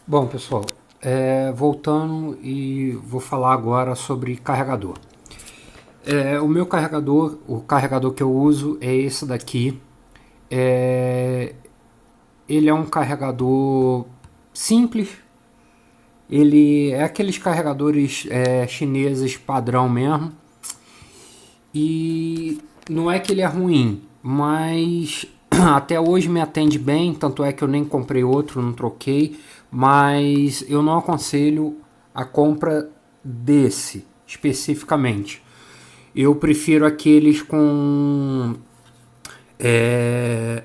Bom, pessoal, voltando e vou falar agora sobre carregador. O meu carregador, o carregador que eu uso é esse daqui. É, ele é um carregador simples. Ele é aqueles carregadores chineses padrão mesmo. E não é que ele é ruim, mas até hoje me atende bem, tanto é que eu nem comprei outro, não troquei, mas eu não aconselho a compra desse especificamente. Eu prefiro aqueles com é,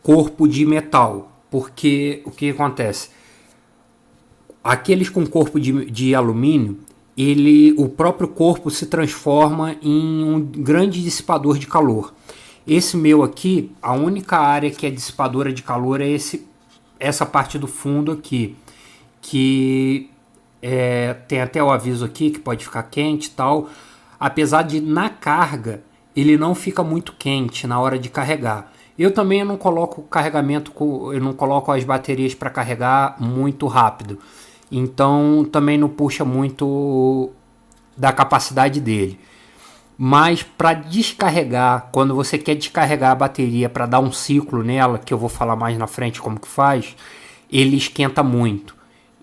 corpo de metal, porque o que acontece? Aqueles com corpo de alumínio, o próprio corpo se transforma em um grande dissipador de calor. Esse meu aqui, a única área que é dissipadora de calor é essa parte do fundo aqui, que tem até o aviso aqui que pode ficar quente e tal. Apesar de na carga ele não fica muito quente na hora de carregar. Eu também não coloco carregamento, eu não coloco as baterias para carregar muito rápido. Então também não puxa muito da capacidade dele. Mas para descarregar, quando você quer descarregar a bateria para dar um ciclo nela, que eu vou falar mais na frente como que faz, ele esquenta muito.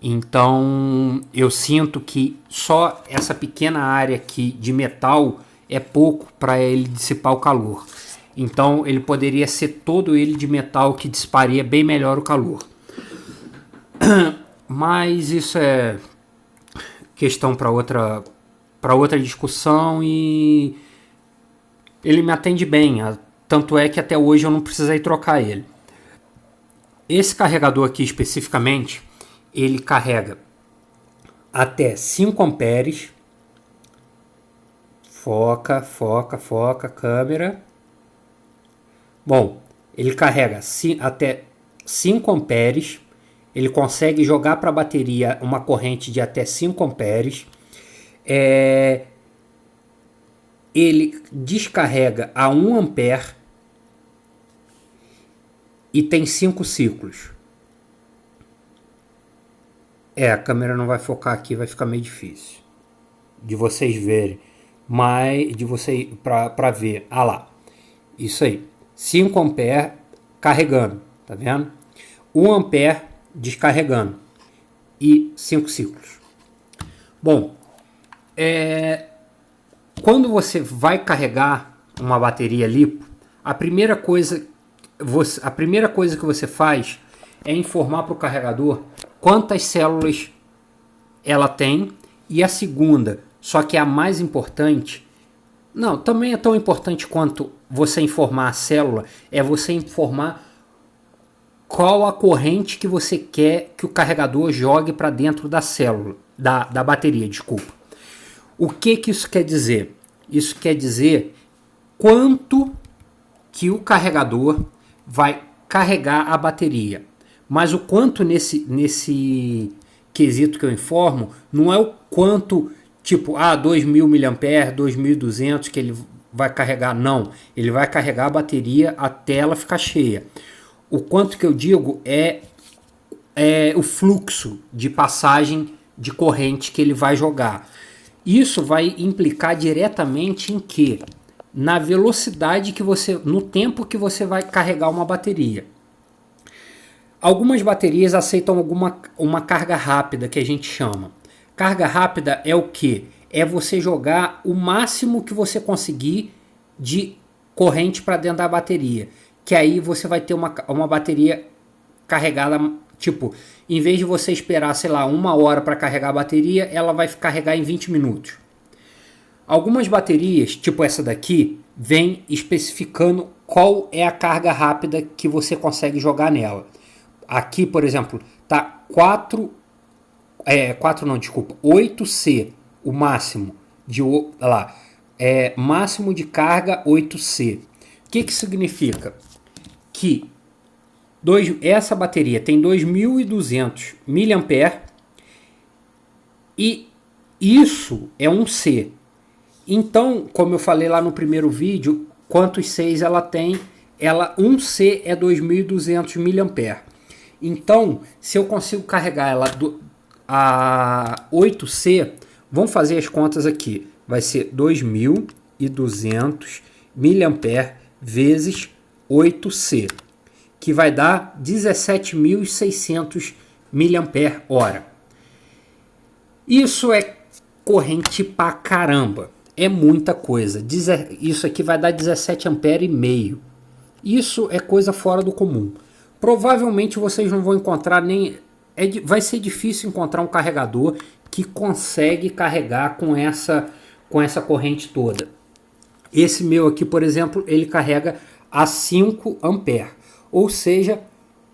Então eu sinto que só essa pequena área aqui de metal é pouco para ele dissipar o calor. Então ele poderia ser todo ele de metal que dissiparia bem melhor o calor. Mas isso é questão para outra discussão e ele me atende bem. Tanto é que até hoje eu não precisei trocar ele. Esse carregador aqui especificamente, ele carrega até 5 amperes. Foca, foca, foca, câmera. Bom, ele carrega até 5 amperes. Ele consegue jogar para a bateria uma corrente de até 5 amperes. Ele descarrega a 1 ampere e tem 5 ciclos. A câmera não vai focar aqui, vai ficar meio difícil de vocês verem, mas de você para ver. Ah lá, isso aí, 5 ampere carregando, tá vendo? 1 ampere descarregando e 5 ciclos. Bom, quando você vai carregar uma bateria LiPo, a primeira coisa que você faz é informar para o carregador quantas células ela tem, e a segunda, só que é a mais importante, não, também é tão importante quanto você informar a célula, é você informar qual a corrente que você quer que o carregador jogue para dentro da célula, da bateria, desculpa. O que isso quer dizer? Isso quer dizer quanto que o carregador vai carregar a bateria. Mas o quanto nesse quesito que eu informo, não é o quanto, tipo, 2.000 mAh, 2.200 que ele vai carregar, não. Ele vai carregar a bateria até ela ficar cheia. O quanto que eu digo é o fluxo de passagem de corrente que ele vai jogar. Isso vai implicar diretamente em que? Na velocidade que você, no tempo que você vai carregar uma bateria. Algumas baterias aceitam uma carga rápida, que a gente chama. Carga rápida é o que? É você jogar o máximo que você conseguir de corrente para dentro da bateria. Que aí você vai ter uma bateria carregada, tipo, em vez de você esperar, sei lá, 1 hora para carregar a bateria, ela vai carregar em 20 minutos. Algumas baterias, tipo essa daqui, vem especificando qual é a carga rápida que você consegue jogar nela. Aqui, por exemplo, tá 8C, o máximo de lá, máximo de carga 8C. O que significa? Que essa bateria tem 2.200 mAh e isso é um C. Então, como eu falei lá no primeiro vídeo, quantos Cs ela tem? 1C é 2.200 mAh. Então, se eu consigo carregar ela a 8C, vamos fazer as contas aqui. Vai ser 2.200 mAh vezes 8C, que vai dar 17.600 mAh. Isso é corrente pra caramba. É muita coisa. Isso aqui vai dar 17 ampere e meio. Isso é coisa fora do comum. Provavelmente vocês não vão encontrar nem... vai ser difícil encontrar um carregador que consegue carregar com essa corrente toda. Esse meu aqui, por exemplo, ele carrega a 5 ampere. Ou seja,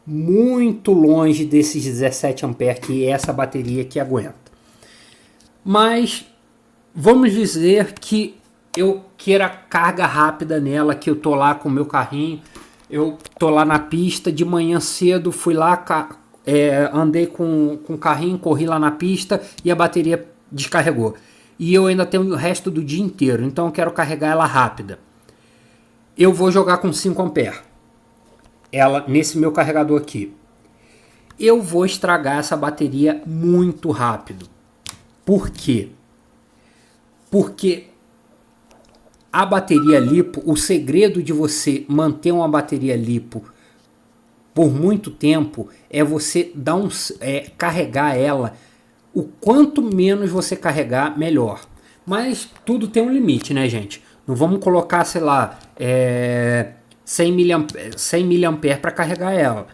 muito longe desses 17 ampere que essa bateria aqui aguenta. Mas vamos dizer que eu queira carga rápida nela, que eu tô lá com o meu carrinho, eu tô lá na pista de manhã cedo, fui lá, andei com o carrinho, corri lá na pista e a bateria descarregou. E eu ainda tenho o resto do dia inteiro, então eu quero carregar ela rápida. Eu vou jogar com 5 ampere. Ela nesse meu carregador aqui. Eu vou estragar essa bateria muito rápido. Por quê? Porque a bateria LiPo, o segredo de você manter uma bateria LiPo por muito tempo é você carregar ela. O quanto menos você carregar, melhor. Mas tudo tem um limite, né, gente? Não vamos colocar, sei lá, 100 mAh para carregar ela.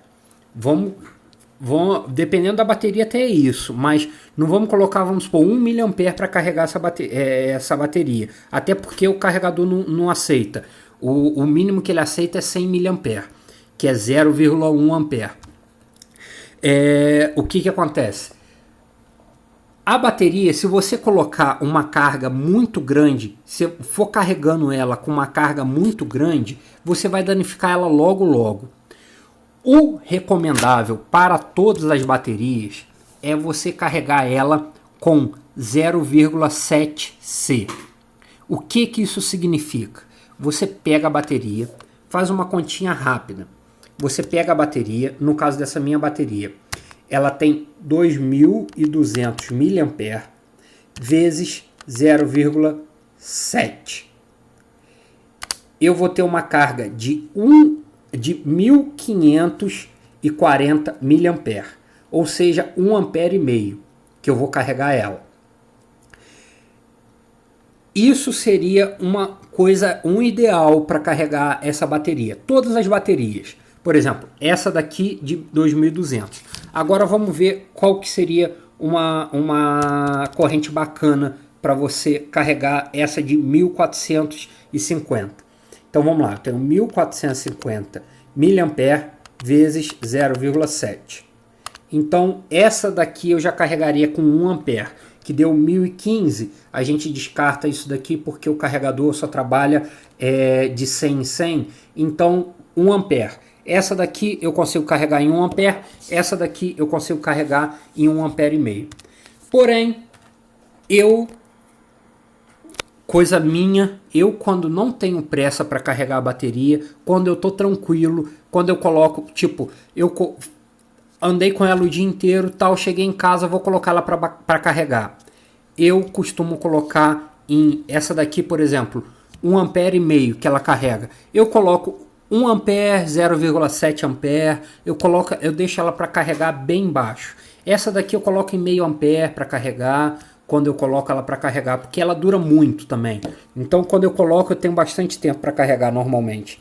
Dependendo da bateria até isso, mas não vamos colocar, vamos supor, 1 mAh para carregar essa bateria, até porque o carregador não aceita. O mínimo que ele aceita é 100 mAh, que é 0,1 ampere. O que acontece? A bateria, se você colocar uma carga muito grande, se for carregando ela com uma carga muito grande, você vai danificar ela logo. O recomendável para todas as baterias é você carregar ela com 0,7C. O que isso significa? Você pega a bateria, faz uma continha rápida. Você pega a bateria, no caso dessa minha bateria, ela tem 2.200 mAh vezes 0,7. Eu vou ter uma carga de 1.540 mAh, ou seja, 1,5 ampere que eu vou carregar ela. Isso seria um ideal para carregar essa bateria. Todas as baterias. Por exemplo, essa daqui de 2.200. Agora vamos ver qual que seria uma corrente bacana para você carregar essa de 1.450. Então vamos lá, eu tenho 1.450 mAh vezes 0,7. Então essa daqui eu já carregaria com 1 ampere, que deu 1.015. A gente descarta isso daqui porque o carregador só trabalha de 100 em 100. Então 1 ampere. Essa daqui eu consigo carregar em 1 ampere, essa daqui eu consigo carregar em 1,5 ampere. Porém, coisa minha, eu quando não tenho pressa para carregar a bateria, quando eu tô tranquilo, quando eu coloco, tipo, eu andei com ela o dia inteiro, tal, cheguei em casa, vou colocar ela para carregar. Eu costumo colocar em essa daqui, por exemplo, 1,5 ampere que ela carrega. Eu coloco 1 ampere, 0,7 ampere, eu deixo ela para carregar bem baixo. Essa daqui eu coloco em 0,5 ampere para carregar, quando eu coloco ela para carregar, porque ela dura muito também. Então quando eu coloco, eu tenho bastante tempo para carregar normalmente.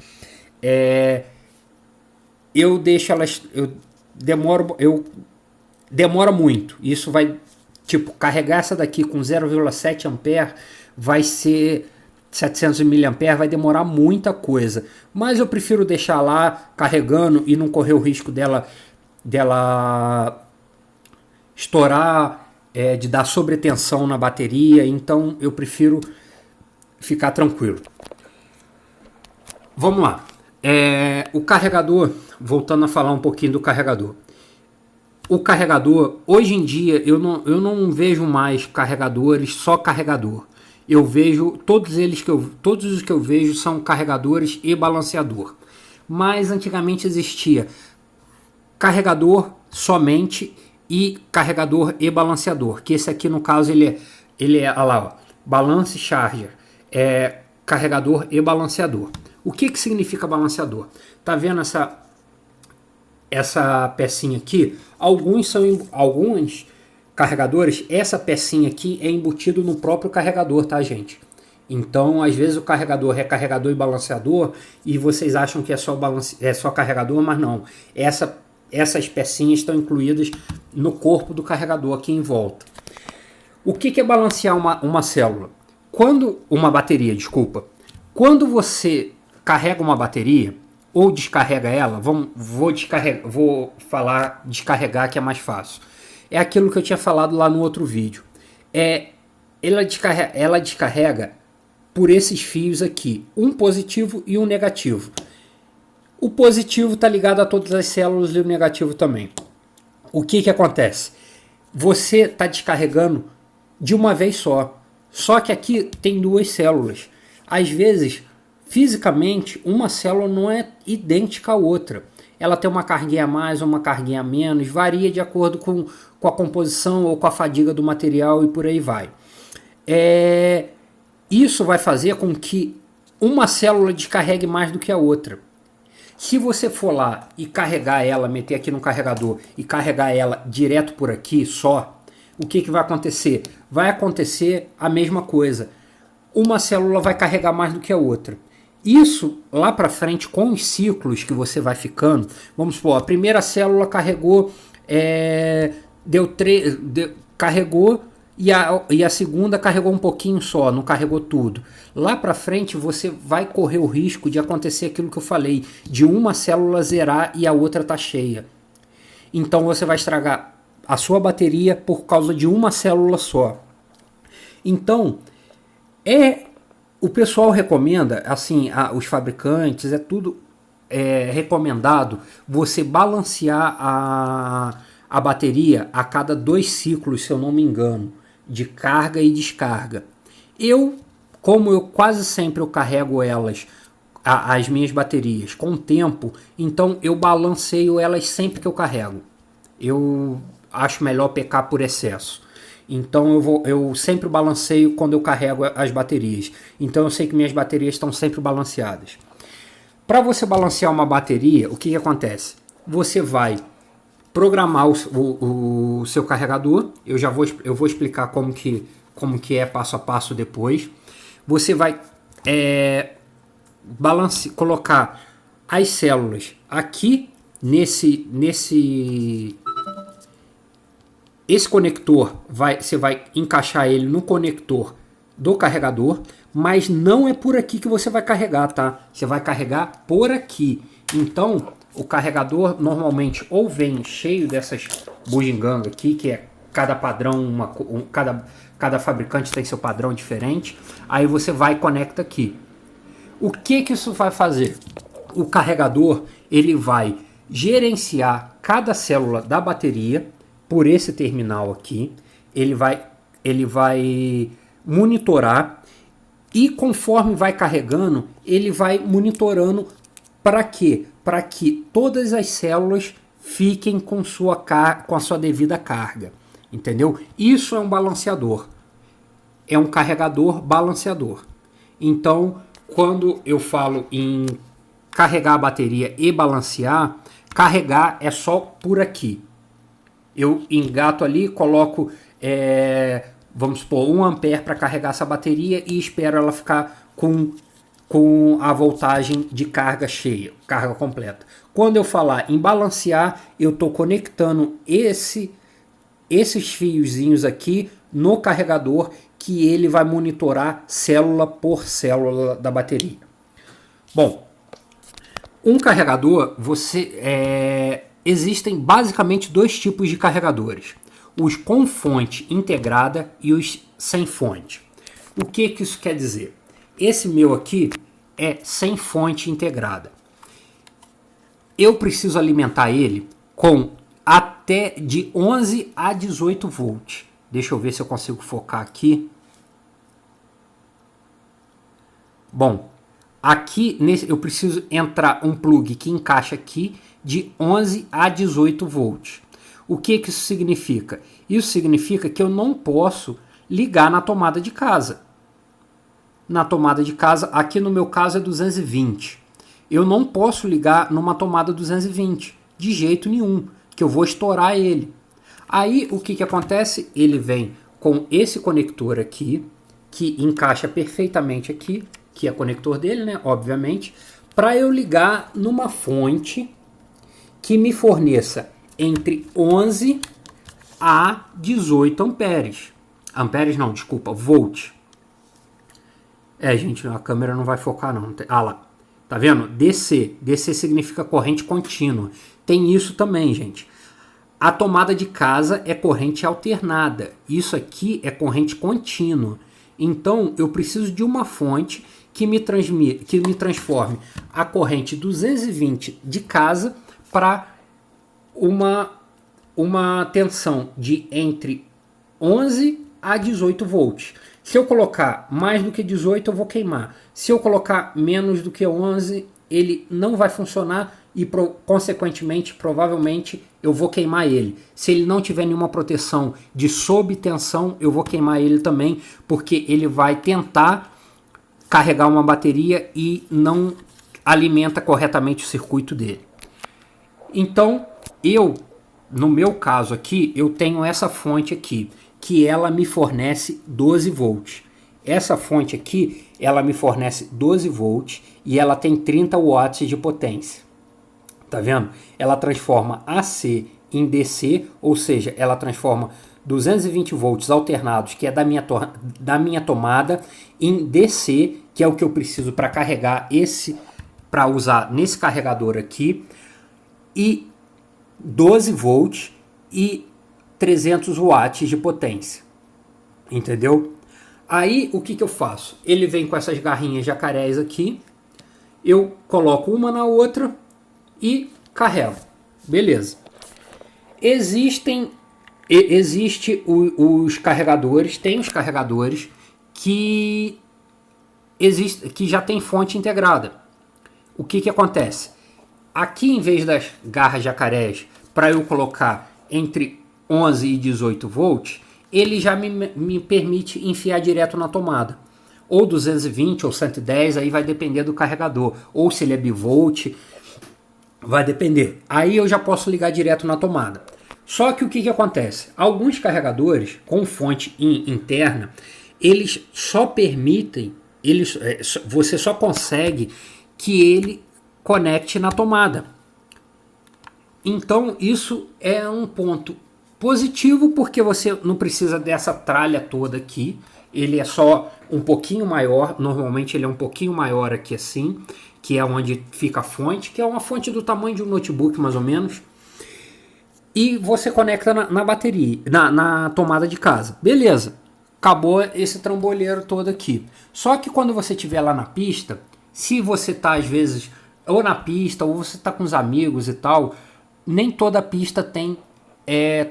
Eu deixo elas, demora muito. Isso vai, tipo, carregar essa daqui com 0,7 ampere vai ser 700 mAh, vai demorar muita coisa. Mas eu prefiro deixar lá carregando e não correr o risco dela estourar, de dar sobretensão na bateria. Então eu prefiro ficar tranquilo. Vamos lá. O carregador, voltando a falar um pouquinho do carregador. O carregador, hoje em dia, eu não vejo mais carregadores, só carregador. Eu vejo, todos os que eu vejo são carregadores e balanceador. Mas antigamente existia carregador somente e carregador e balanceador, que esse aqui no caso ele é olha lá, ó, balance charger, carregador e balanceador. O que significa balanceador? Tá vendo essa pecinha aqui? Alguns carregadores, essa pecinha aqui é embutido no próprio carregador, tá, gente? Então, às vezes o carregador é carregador e balanceador e vocês acham que é só carregador, mas não. Essas pecinhas estão incluídas no corpo do carregador aqui em volta. O que é balancear uma célula? Uma bateria, desculpa. Quando você carrega uma bateria ou descarrega ela, vou falar descarregar, que é mais fácil. É aquilo que eu tinha falado lá no outro vídeo. Ela descarrega por esses fios aqui, um positivo e um negativo. O positivo está ligado a todas as células e o negativo também. O que acontece? Você está descarregando de uma vez só. Só que aqui tem duas células. Às vezes, fisicamente, uma célula não é idêntica à outra. Ela tem uma carguinha a mais ou uma carguinha a menos, varia de acordo com a composição ou com a fadiga do material e por aí vai. Isso vai fazer com que uma célula descarregue mais do que a outra. Se você for lá e carregar ela, meter aqui no carregador e carregar ela direto por aqui só, o que vai acontecer? Vai acontecer a mesma coisa. Uma célula vai carregar mais do que a outra. Isso lá para frente, com os ciclos que você vai ficando, vamos supor, a primeira célula carregou, carregou e a segunda carregou um pouquinho só, não carregou tudo. Lá para frente você vai correr o risco de acontecer aquilo que eu falei, de uma célula zerar e a outra tá cheia. Então você vai estragar a sua bateria por causa de uma célula só. Então, o pessoal recomenda, assim, os fabricantes, é tudo recomendado você balancear a bateria a cada 2 ciclos, se eu não me engano, de carga e descarga. Como eu quase sempre carrego elas, as minhas baterias, com o tempo, então eu balanceio elas sempre que eu carrego. Eu acho melhor pecar por excesso. Então eu sempre balanceio quando eu carrego as baterias. Então eu sei que minhas baterias estão sempre balanceadas. Para você balancear uma bateria, o que acontece? Você vai programar o seu carregador. Eu vou explicar como que é passo a passo depois. Você vai colocar as células aqui esse conector, você vai encaixar ele no conector do carregador, mas não é por aqui que você vai carregar, tá? Você vai carregar por aqui. Então, o carregador normalmente ou vem cheio dessas bugigangas aqui, que é cada padrão, cada fabricante tem seu padrão diferente. Aí você vai e conecta aqui. O que isso vai fazer? O carregador, ele vai gerenciar cada célula da bateria por esse terminal aqui. Ele vai monitorar e conforme vai carregando, ele vai monitorando para quê? Para que todas as células fiquem com a sua devida carga. Entendeu? Isso é um balanceador. É um carregador balanceador. Então, quando eu falo em carregar a bateria e balancear, carregar é só por aqui. Eu engato ali, coloco, vamos supor, 1 ampere para carregar essa bateria e espero ela ficar com a voltagem de carga cheia, carga completa. Quando eu falar em balancear, eu estou conectando esses fiozinhos aqui no carregador, que ele vai monitorar célula por célula da bateria. Bom, um carregador, existem basicamente 2 tipos de carregadores: os com fonte integrada e os sem fonte. O que isso quer dizer? Esse meu aqui é sem fonte integrada. Eu preciso alimentar ele com até de 11 a 18 volts. Deixa eu ver se eu consigo focar aqui. Bom, aqui eu preciso entrar um plug que encaixa aqui de 11 a 18 volts. O que isso significa? Isso significa que eu não posso ligar na tomada de casa. Na tomada de casa, aqui no meu caso é 220. Eu não posso ligar numa tomada 220, de jeito nenhum, que eu vou estourar ele. Aí o que acontece? Ele vem com esse conector aqui, que encaixa perfeitamente aqui, que é o conector dele, né? Obviamente, para eu ligar numa fonte que me forneça entre 11 a 18 amperes. Amperes não, desculpa, volt. Gente, a câmera não vai focar não. Ah lá, tá vendo? DC. DC significa corrente contínua. Tem isso também, gente. A tomada de casa é corrente alternada. Isso aqui é corrente contínua. Então, eu preciso de uma fonte que me transforme a corrente 220 de casa para uma tensão de entre 11 a 18 volts. Se eu colocar mais do que 18, eu vou queimar. Se eu colocar menos do que 11, ele não vai funcionar e, consequentemente, provavelmente, eu vou queimar ele. Se ele não tiver nenhuma proteção de sob tensão, eu vou queimar ele também, porque ele vai tentar carregar uma bateria e não alimenta corretamente o circuito dele. Então, no meu caso aqui, eu tenho essa fonte aqui, que ela me fornece 12 volts. Essa fonte aqui, ela me fornece 12 volts e ela tem 30 watts de potência. Tá vendo? Ela transforma AC em DC, ou seja, ela transforma 220 volts alternados, que é da minha tomada, em DC, que é o que eu preciso para carregar para usar nesse carregador aqui, e 12 volts e 300 watts de potência. Entendeu? Aí o que eu faço? Ele vem com essas garrinhas jacarés aqui, eu coloco uma na outra e carrego. Beleza. Existe os carregadores, tem os carregadores que já tem fonte integrada. O que acontece? Aqui, em vez das garras jacarés, para eu colocar entre 11 e 18 volts, ele já me permite enfiar direto na tomada. Ou 220 ou 110, aí vai depender do carregador. Ou se ele é bivolt, vai depender. Aí eu já posso ligar direto na tomada. Só que o que acontece? Alguns carregadores com fonte interna, eles só permitem, você só consegue que ele conecte na tomada. Então isso é um ponto positivo, porque você não precisa dessa tralha toda aqui. Ele é só um pouquinho maior, normalmente ele é um pouquinho maior aqui assim, que é onde fica a fonte, que é uma fonte do tamanho de um notebook mais ou menos. E você conecta na bateria, na tomada de casa. Beleza, acabou esse trambolheiro todo aqui. Só que quando você estiver lá na pista, se você está às vezes ou na pista ou você está com os amigos e tal, nem toda pista tem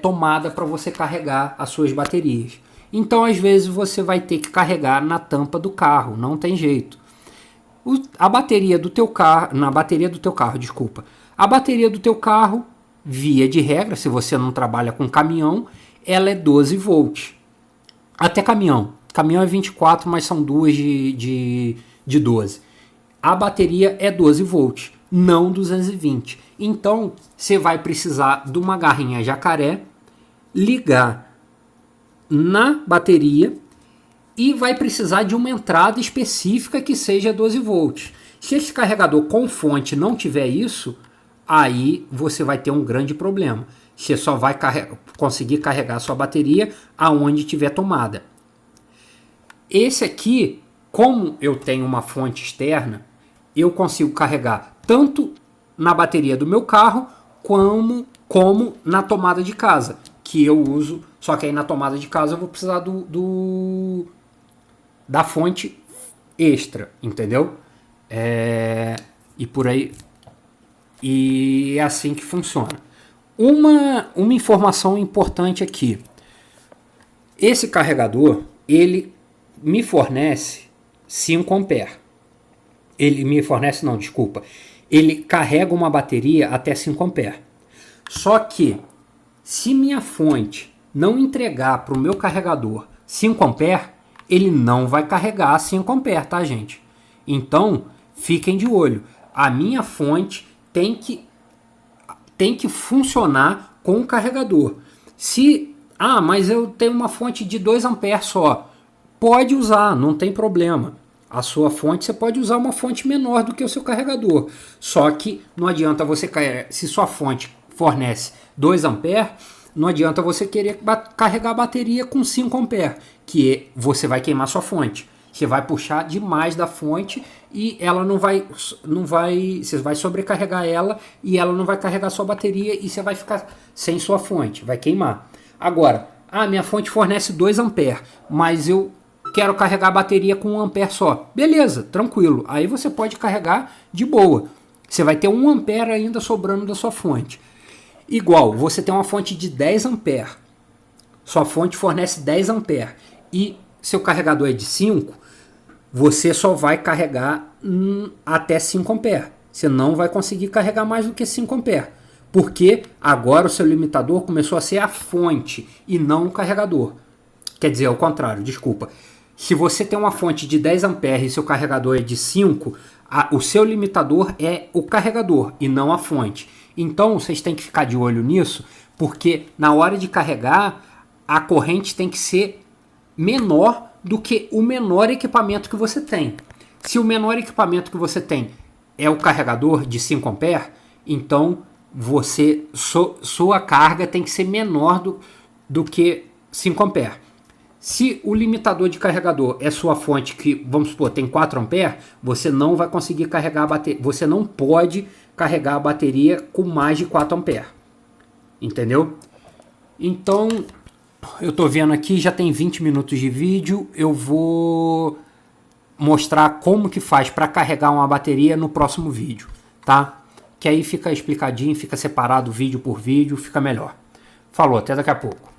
tomada para você carregar as suas baterias. Então às vezes você vai ter que carregar na tampa do carro, não tem jeito. A bateria do teu carro, a bateria do teu carro, via de regra, se você não trabalha com caminhão, ela é 12 volts. Até caminhão é 24, mas são duas de 12. A bateria é 12 volts, não 220. Então você vai precisar de uma garrinha jacaré, ligar na bateria e vai precisar de uma entrada específica que seja 12 volts. Se esse carregador com fonte não tiver isso, aí você vai ter um grande problema. Você só vai conseguir carregar sua bateria aonde tiver tomada. Esse aqui, como eu tenho uma fonte externa, eu consigo carregar tanto na bateria do meu carro como na tomada de casa, que eu uso. Só que aí na tomada de casa eu vou precisar da fonte extra, entendeu? E por aí. E é assim que funciona. Uma informação importante aqui. Esse carregador, ele me fornece 5 amperes. Ele me fornece, não, desculpa. ele carrega uma bateria até 5 amperes. Só que, se minha fonte não entregar para o meu carregador 5 amperes, ele não vai carregar 5 amperes, tá, gente? Então, fiquem de olho. A minha fonte tem que funcionar com o carregador. Se, mas eu tenho uma fonte de 2 amperes só. Pode usar, não tem problema. A sua fonte, você pode usar uma fonte menor do que o seu carregador. Só que não adianta você, se sua fonte fornece 2 amperes, não adianta você querer carregar a bateria com 5 amperes, que você vai queimar sua fonte. Você vai puxar demais da fonte e ela você vai sobrecarregar ela e ela não vai carregar sua bateria e você vai ficar sem sua fonte, vai queimar. Agora, minha fonte fornece 2 amperes, mas eu quero carregar a bateria com 1 ampere só. Beleza, tranquilo. Aí você pode carregar de boa. Você vai ter 1 ampere ainda sobrando da sua fonte. Igual, você tem uma fonte de 10 amperes. Sua fonte fornece 10 amperes e seu carregador é de 5, você só vai carregar até 5 amperes. Você não vai conseguir carregar mais do que 5 amperes. Porque agora o seu limitador começou a ser a fonte e não o carregador. Quer dizer, ao contrário, desculpa. Se você tem uma fonte de 10 amperes e seu carregador é de 5, o seu limitador é o carregador e não a fonte. Então vocês têm que ficar de olho nisso, porque na hora de carregar, a corrente tem que ser menor do que o menor equipamento que você tem. Se o menor equipamento que você tem é o carregador de 5 amperes, então sua carga tem que ser menor do que 5 amperes. Se o limitador de carregador é sua fonte, que vamos supor tem 4 amperes, você não vai conseguir carregar a bateria. Você não pode carregar a bateria com mais de 4 amperes. Entendeu? Então, eu tô vendo aqui, já tem 20 minutos de vídeo. Eu vou mostrar como que faz para carregar uma bateria no próximo vídeo, tá? Que aí fica explicadinho, fica separado vídeo por vídeo, fica melhor. Falou, até daqui a pouco.